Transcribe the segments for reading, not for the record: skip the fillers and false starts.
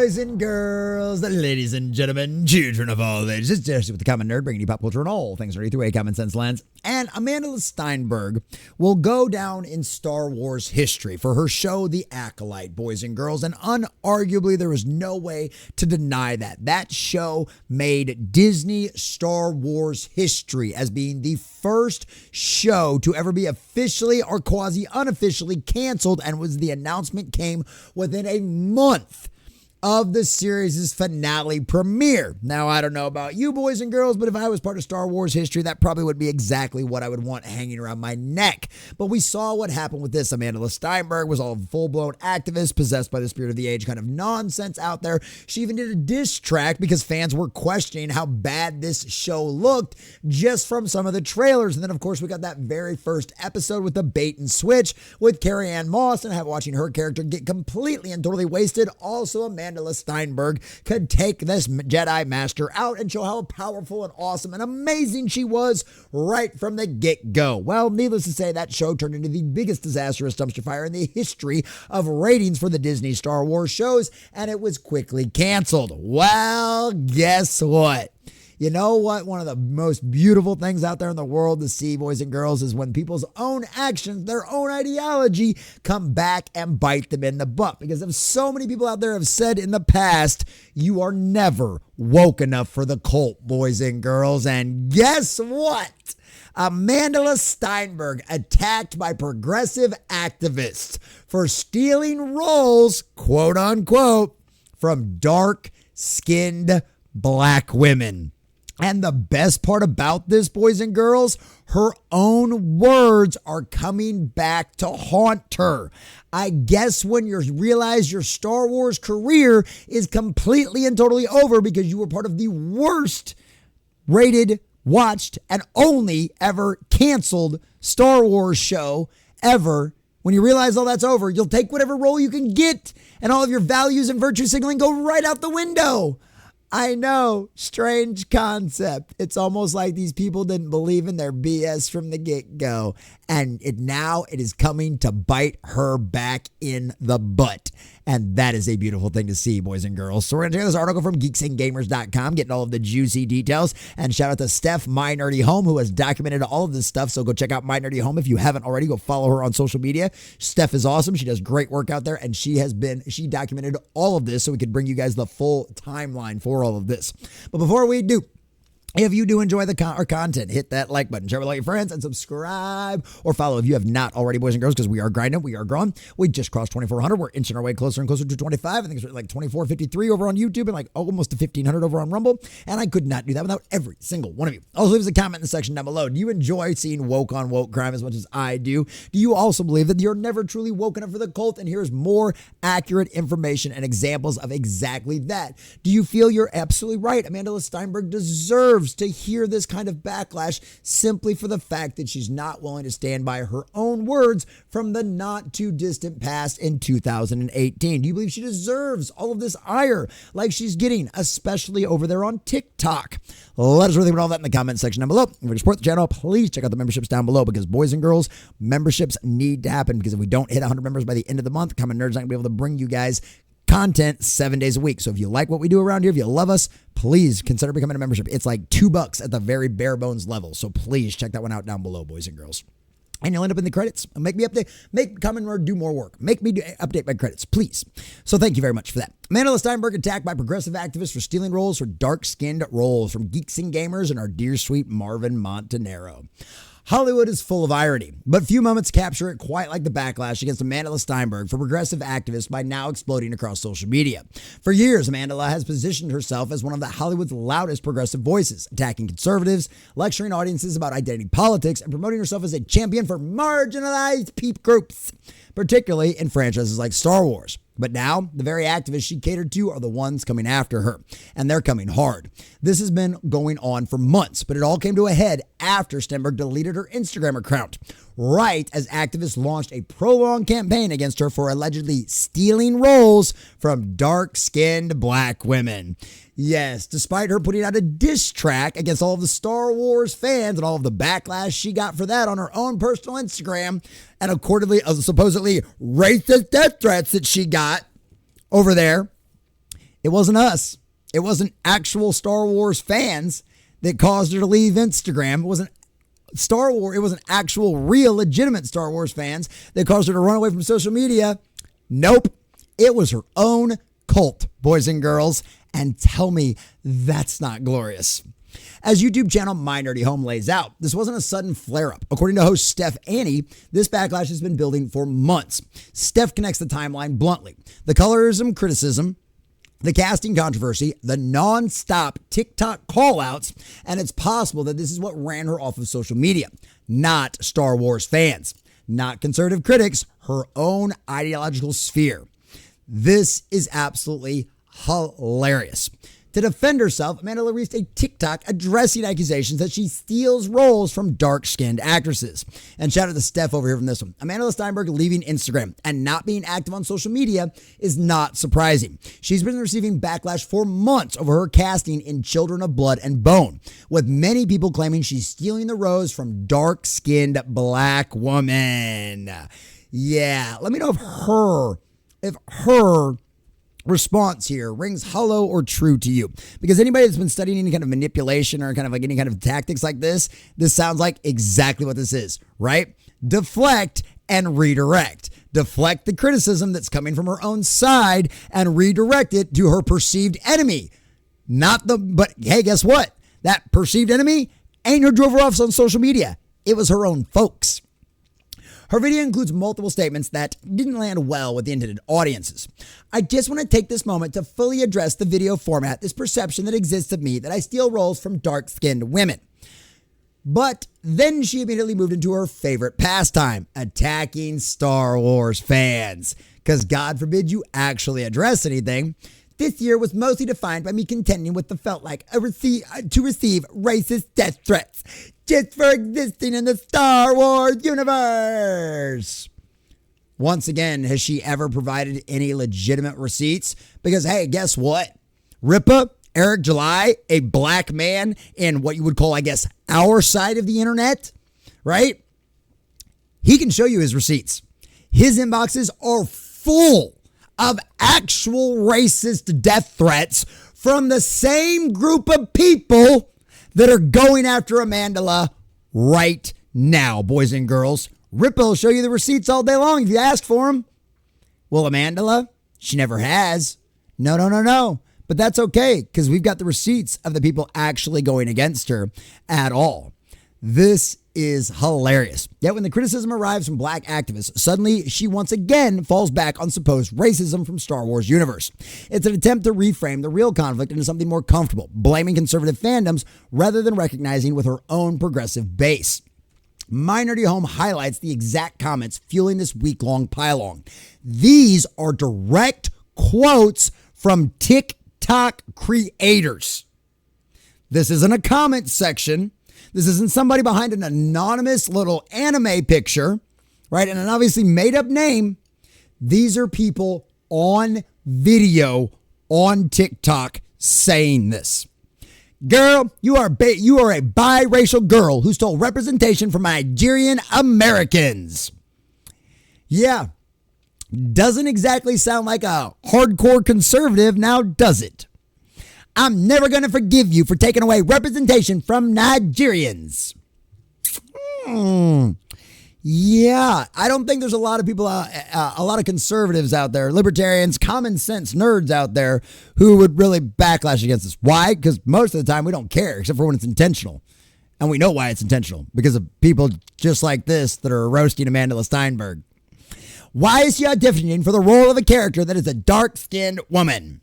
boys and girls, ladies and gentlemen, children of all ages. It's Jesse with the Common Nerd, bringing you pop culture and all things nerdy through a common sense lens. And Amandla Stynberg will go down in Star Wars history for her show, The Acolyte, boys and girls. And unarguably, there is no way to deny that. That show made Disney Star Wars history as being the first show to ever be officially or quasi-unofficially canceled, and the announcement came within a month of the series' finale premiere. Now, I don't know about you boys and girls, but if I was part of Star Wars history, that probably would be exactly what I would want hanging around my neck. But we saw what happened with this. Amandla Stynberg was all full-blown activist, possessed by the spirit of the age kind of nonsense out there. She even did a diss track because fans were questioning how bad this show looked just from some of the trailers. And then, of course, we got that very first episode with the bait and switch with Carrie-Anne Moss, and watching her character get completely and totally wasted. Also, Amandla Stynberg could take this Jedi Master out and show how powerful and awesome and amazing she was right from the get-go. Well, needless to say, that show turned into the biggest disastrous dumpster fire in the history of ratings for the Disney Star Wars shows, and it was quickly canceled. Well, guess what? You know what? One of the most beautiful things out there in the world to see, boys and girls, is when people's own actions, their own ideology, come back and bite them in the butt. Because if so many people out there have said in the past, you are never woke enough for the cult, boys and girls. And guess what? Amandla Stynberg attacked by progressive activists for stealing roles, quote unquote, from dark-skinned black women. And the best part about this, boys and girls, her own words are coming back to haunt her. I guess when you realize your Star Wars career is completely and totally over because you were part of the worst rated, watched, and only ever canceled Star Wars show ever. When you realize all that's over, you'll take whatever role you can get, and all of your values and virtue signaling go right out the window. I know, strange concept. It's almost like these people didn't believe in their BS from the get-go. And now it is coming to bite her back in the butt. And that is a beautiful thing to see, boys and girls. So we're going to check this article from geeksandgamers.com, getting all of the juicy details. And shout out to Steph, My Nerdy Home, who has documented all of this stuff. So go check out My Nerdy Home. If you haven't already, go follow her on social media. Steph is awesome. She does great work out there. And she documented all of this so we could bring you guys the full timeline for all of this. But before we do, if you do enjoy our content, hit that like button, share with all your friends, and subscribe or follow if you have not already, boys and girls, because we are grinding, we are growing. We just crossed 2,400. We're inching our way closer and closer to 25. I think it's like 2,453 over on YouTube and like almost to 1,500 over on Rumble. And I could not do that without every single one of you. Also, leave us a comment in the section down below. Do you enjoy seeing woke on woke crime as much as I do? Do you also believe that you're never truly woken up for the cult? And here's more accurate information and examples of exactly that. Do you feel you're absolutely right? Amandla Stynberg deserves to hear this kind of backlash simply for the fact that she's not willing to stand by her own words from the not too distant past in 2018. Do you believe she deserves all of this ire like she's getting, especially over there on TikTok? Let us know all that in the comment section down below. If you support the channel, please check out the memberships down below because, boys and girls, memberships need to happen because if we don't hit 100 members by the end of the month, Common Nerd's not going to be able to bring you guys content 7 days a week. So if you like what we do around here, if you love us, please consider becoming a membership. It's like $2 at the very bare bones level. So please check that one out down below, boys and girls. And you'll end up in the credits. Make me update. Make Common Nerd do more work. Make me update my credits, please. So thank you very much for that. Amandla Stynberg attacked by progressive activists for stealing roles for dark-skinned roles from Geeks and Gamers and our dear sweet Marvin Montanaro. Hollywood is full of irony, but few moments capture it quite like the backlash against Amandla Stynberg for progressive activists by now exploding across social media. For years, Amandla has positioned herself as one of the Hollywood's loudest progressive voices, attacking conservatives, lecturing audiences about identity politics, and promoting herself as a champion for marginalized peep groups, particularly in franchises like Star Wars. But now, the very activists she catered to are the ones coming after her, and they're coming hard. This has been going on for months, but it all came to a head after Stynberg deleted her Instagram account, right as activists launched a prolonged campaign against her for allegedly stealing roles from dark-skinned black women. Yes, despite her putting out a diss track against all of the Star Wars fans and all of the backlash she got for that on her own personal Instagram, and accordingly, supposedly racist death threats that she got over there, It wasn't us. It wasn't actual Star Wars fans that caused her to leave Instagram. It wasn't Star Wars. It wasn't actual, real, legitimate Star Wars fans that caused her to run away from social media. Nope. It was her own cult, boys and girls. And tell me that's not glorious. As YouTube channel My Nerdy Home lays out, this wasn't a sudden flare-up. According to host Steph Annie, this backlash has been building for months. Steph connects the timeline bluntly. The colorism criticism, the casting controversy, the non-stop TikTok call-outs, and it's possible that this is what ran her off of social media. Not Star Wars fans, not conservative critics, her own ideological sphere. This is absolutely hilarious. To defend herself, Amandla released a TikTok addressing accusations that she steals roles from dark-skinned actresses. And shout out to Steph over here from this one. Amandla Stynberg leaving Instagram and not being active on social media is not surprising. She's been receiving backlash for months over her casting in Children of Blood and Bone, with many people claiming she's stealing the roles from dark-skinned black women. Yeah, let me know if her response here rings hollow or true to you, because anybody that's been studying any kind of manipulation or kind of like any kind of tactics like this sounds like exactly what this is, right? Deflect and redirect. Deflect the criticism that's coming from her own side and redirect it to her perceived enemy. But hey, guess what? That perceived enemy ain't who drove her off on social media. It was her own folks. Her video includes multiple statements that didn't land well with the intended audiences. I just want to take this moment to fully address the video format, this perception that exists of me that I steal roles from dark-skinned women. But then she immediately moved into her favorite pastime, attacking Star Wars fans. Because God forbid you actually address anything. This year was mostly defined by me contending with the felt like to receive racist death threats just for existing in the Star Wars universe. Once again, has she ever provided any legitimate receipts? Because, hey, guess what? Ripa, Eric July, a black man in what you would call, I guess, our side of the internet, right? He can show you his receipts. His inboxes are full of actual racist death threats from the same group of people that are going after Amandla right now, boys and girls. Ripple will show you the receipts all day long if you ask for them. Well, Amandla, she never has. No. But that's okay, because we've got the receipts of the people actually going against her at all. This is hilarious. Yet when the criticism arrives from black activists, suddenly she once again falls back on supposed racism from Star Wars universe. It's an attempt to reframe the real conflict into something more comfortable, blaming conservative fandoms rather than recognizing with her own progressive base. My Nerdy Home highlights the exact comments fueling this week-long pile-on. These are direct quotes from TikTok creators. This isn't a comment section. This isn't somebody behind an anonymous little anime picture, right? And an obviously made up name. These are people on video on TikTok saying this. Girl, you are a biracial girl who stole representation from Nigerian Americans. Yeah. Doesn't exactly sound like a hardcore conservative, now does it? I'm never going to forgive you for taking away representation from Nigerians. Yeah, I don't think there's a lot of people, a lot of conservatives out there, libertarians, common sense nerds out there who would really backlash against this. Why? Because most of the time we don't care, except for when it's intentional. And we know why it's intentional, because of people just like this that are roasting Amandla Stynberg. Why is she auditioning for the role of a character that is a dark-skinned woman?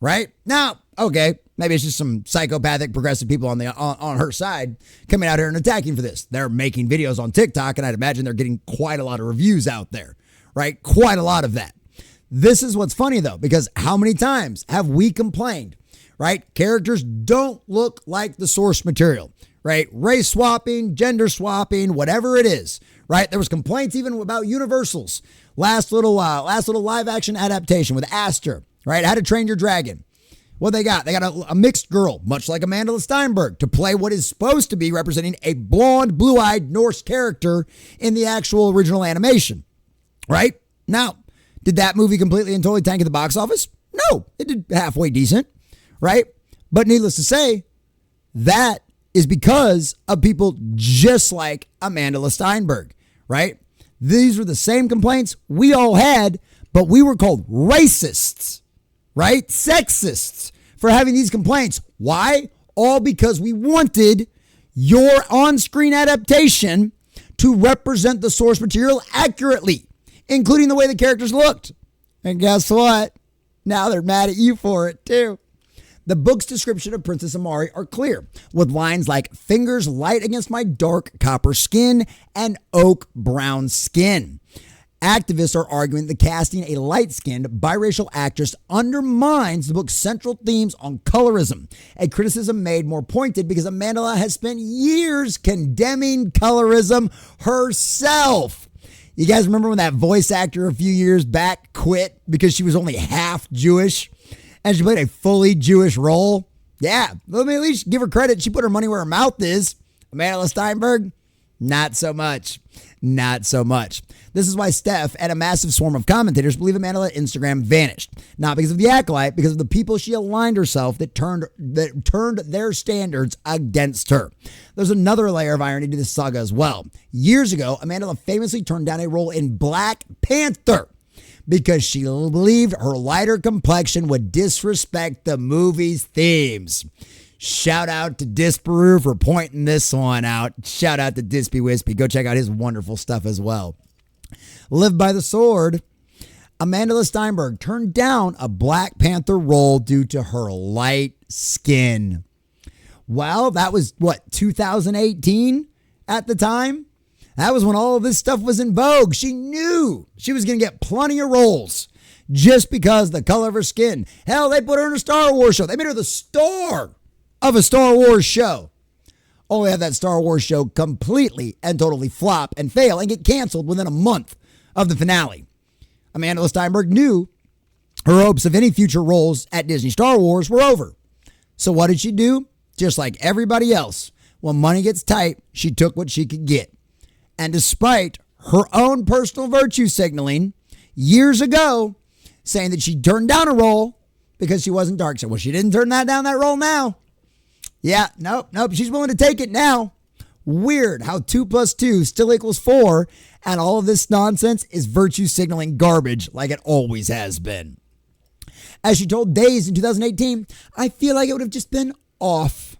Right? Now, okay, maybe it's just some psychopathic progressive people on her side coming out here and attacking for this. They're making videos on TikTok, and I'd imagine they're getting quite a lot of reviews out there, right? Quite a lot of that. This is what's funny, though, because how many times have we complained, right? Characters don't look like the source material, right? Race swapping, gender swapping, whatever it is, right? There was complaints even about Universal's last little live action adaptation with Aster, right? How to Train Your Dragon. What they got? They got a mixed girl, much like Amandla Stynberg, to play what is supposed to be representing a blonde, blue-eyed Norse character in the actual original animation, right? Now, did that movie completely and totally tank at the box office? No, it did halfway decent, right? But needless to say, that is because of people just like Amandla Stynberg, right? These were the same complaints we all had, but we were called racists, right? Sexists for having these complaints. Why? All because we wanted your on-screen adaptation to represent the source material accurately, including the way the characters looked. And guess what? Now they're mad at you for it too. The book's description of Princess Amari are clear, with lines like fingers light against my dark copper skin and oak brown skin. Activists are arguing that casting a light-skinned biracial actress undermines the book's central themes on colorism, a criticism made more pointed because Amandla has spent years condemning colorism herself. You guys remember when that voice actor a few years back quit because she was only half Jewish and she played a fully Jewish role? Yeah, let me at least give her credit. She put her money where her mouth is. Amandla Stynberg, not so much. Not so much. This is why Steph and a massive swarm of commentators believe Amandla Instagram vanished. Not because of The Acolyte, because of the people she aligned herself that turned their standards against her. There's another layer of irony to this saga as well. Years ago, Amandla famously turned down a role in Black Panther because she believed her lighter complexion would disrespect the movie's themes. Shout out to Disparu for pointing this one out. Shout out to Dispy Wispy. Go check out his wonderful stuff as well. Live by the sword. Amandla Stynberg turned down a Black Panther role due to her light skin. Well, that was 2018 at the time? That was when all of this stuff was in vogue. She knew she was going to get plenty of roles just because the color of her skin. Hell, they put her in a Star Wars show. They made her the star of a Star Wars show. Only had that Star Wars show completely and totally flop and fail and get canceled within a month of the finale. Amandla Stynberg knew her hopes of any future roles at Disney Star Wars were over. So what did she do? Just like everybody else, when money gets tight, she took what she could get. And despite her own personal virtue signaling years ago, saying that she turned down a role because she wasn't dark. So, well, she didn't turn that role now. Yeah, nope. She's willing to take it now. Weird how 2 + 2 still equals 4, and all of this nonsense is virtue signaling garbage like it always has been. As she told Days in 2018, I feel like it would have just been off.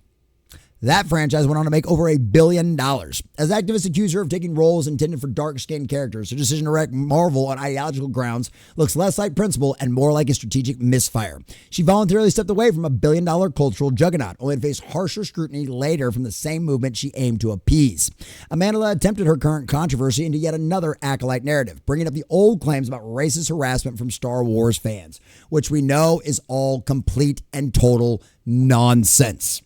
That franchise went on to make over $1 billion. As activists accuse her of taking roles intended for dark-skinned characters, her decision to wreck Marvel on ideological grounds looks less like principle and more like a strategic misfire. She voluntarily stepped away from a billion-dollar cultural juggernaut, only to face harsher scrutiny later from the same movement she aimed to appease. Amandla attempted her current controversy into yet another Acolyte narrative, bringing up the old claims about racist harassment from Star Wars fans, which we know is all complete and total nonsense.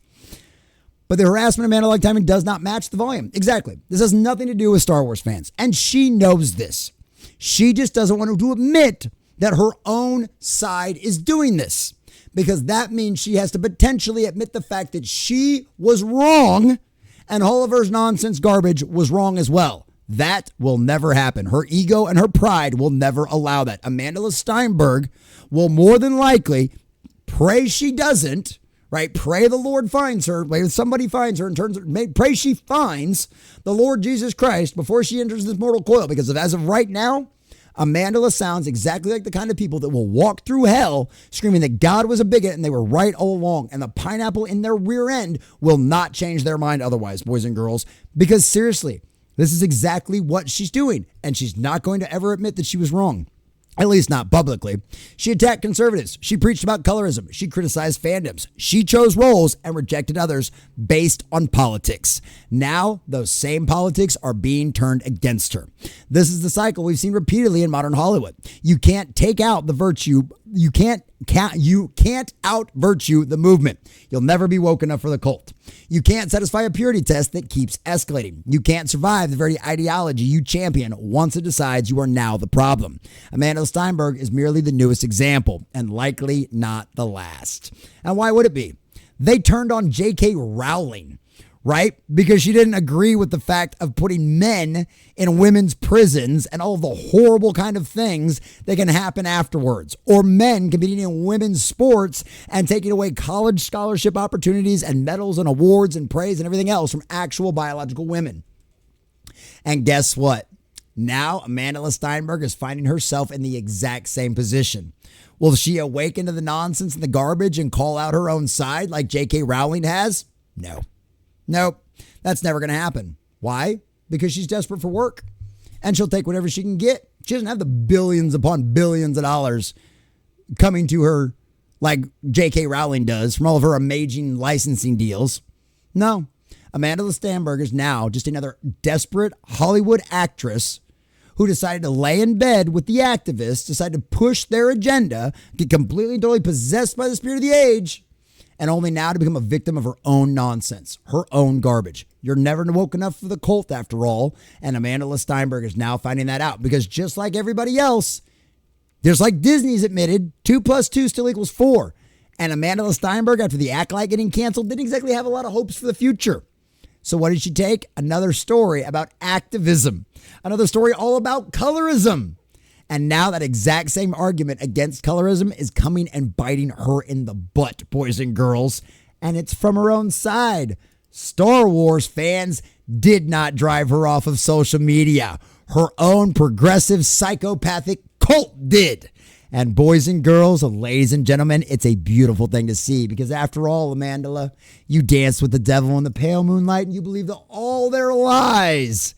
But the harassment of Amandla timing does not match the volume. Exactly. This has nothing to do with Star Wars fans. And she knows this. She just doesn't want to admit that her own side is doing this. Because that means she has to potentially admit the fact that she was wrong and all of her nonsense garbage was wrong as well. That will never happen. Her ego and her pride will never allow that. Amandla Stynberg will more than likely, pray she doesn't, right? Pray the Lord finds her. Pray somebody finds her pray she finds the Lord Jesus Christ before she enters this mortal coil. Because as of right now, Amandla sounds exactly like the kind of people that will walk through hell screaming that God was a bigot and they were right all along. And the pineapple in their rear end will not change their mind otherwise, boys and girls. Because seriously, this is exactly what she's doing. And she's not going to ever admit that she was wrong. At least not publicly. She attacked conservatives. She preached about colorism. She criticized fandoms. She chose roles and rejected others based on politics. Now, those same politics are being turned against her. This is the cycle we've seen repeatedly in modern Hollywood. You can't take out the virtue. You can't out virtue the movement. You'll never be woke enough for the cult. You can't satisfy a purity test that keeps escalating. You can't survive the very ideology you champion once it decides you are now the problem. Amandla Stynberg is merely the newest example, and likely not the last. And why would it be? They turned on J.K. Rowling. right? Because she didn't agree with the fact of putting men in women's prisons and all the horrible kind of things that can happen afterwards, or men competing in women's sports and taking away college scholarship opportunities and medals and awards and praise and everything else from actual biological women. And guess what? Now Amandla Stynberg is finding herself in the exact same position. Will she awaken to the nonsense and the garbage and call out her own side like J.K. Rowling has? No. Nope, that's never going to happen. Why? Because she's desperate for work, and she'll take whatever she can get. She doesn't have the billions upon billions of dollars coming to her like J.K. Rowling does from all of her amazing licensing deals. No, Amandla Stynberg is now just another desperate Hollywood actress who decided to lay in bed with the activists, decided to push their agenda, get completely and totally possessed by the spirit of the age, and only now to become a victim of her own nonsense, her own garbage. You're never woke enough for the cult after all, and Amandla Stynberg is now finding that out because just like everybody else, just like Disney's admitted, 2 + 2 still equals 4. And Amandla Stynberg, after The Acolyte getting canceled, didn't exactly have a lot of hopes for the future. So what did she take? Another story about activism, another story all about colorism. And now that exact same argument against colorism is coming and biting her in the butt, boys and girls. And it's from her own side. Star Wars fans did not drive her off of social media. Her own progressive psychopathic cult did. And boys and girls, ladies and gentlemen, it's a beautiful thing to see because after all, Amandla, you danced with the devil in the pale moonlight and you believed all their lies.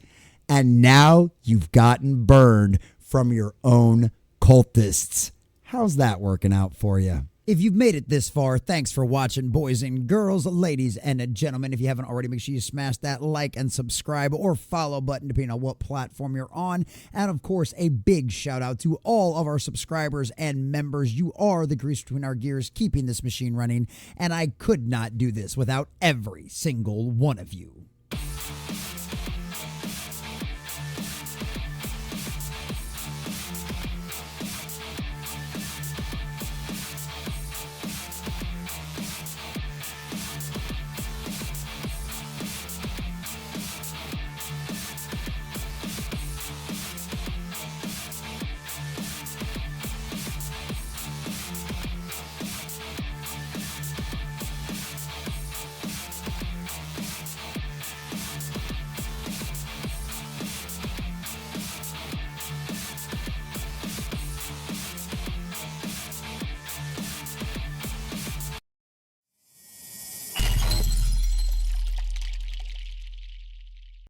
And now you've gotten burned from your own cultists. How's that working out for you? If you've made it this far, thanks for watching, boys and girls, ladies and gentlemen. If you haven't already, make sure you smash that like and subscribe or follow button depending on what platform you're on. And of course, a big shout out to all of our subscribers and members. You are the grease between our gears, keeping this machine running. And I could not do this without every single one of you.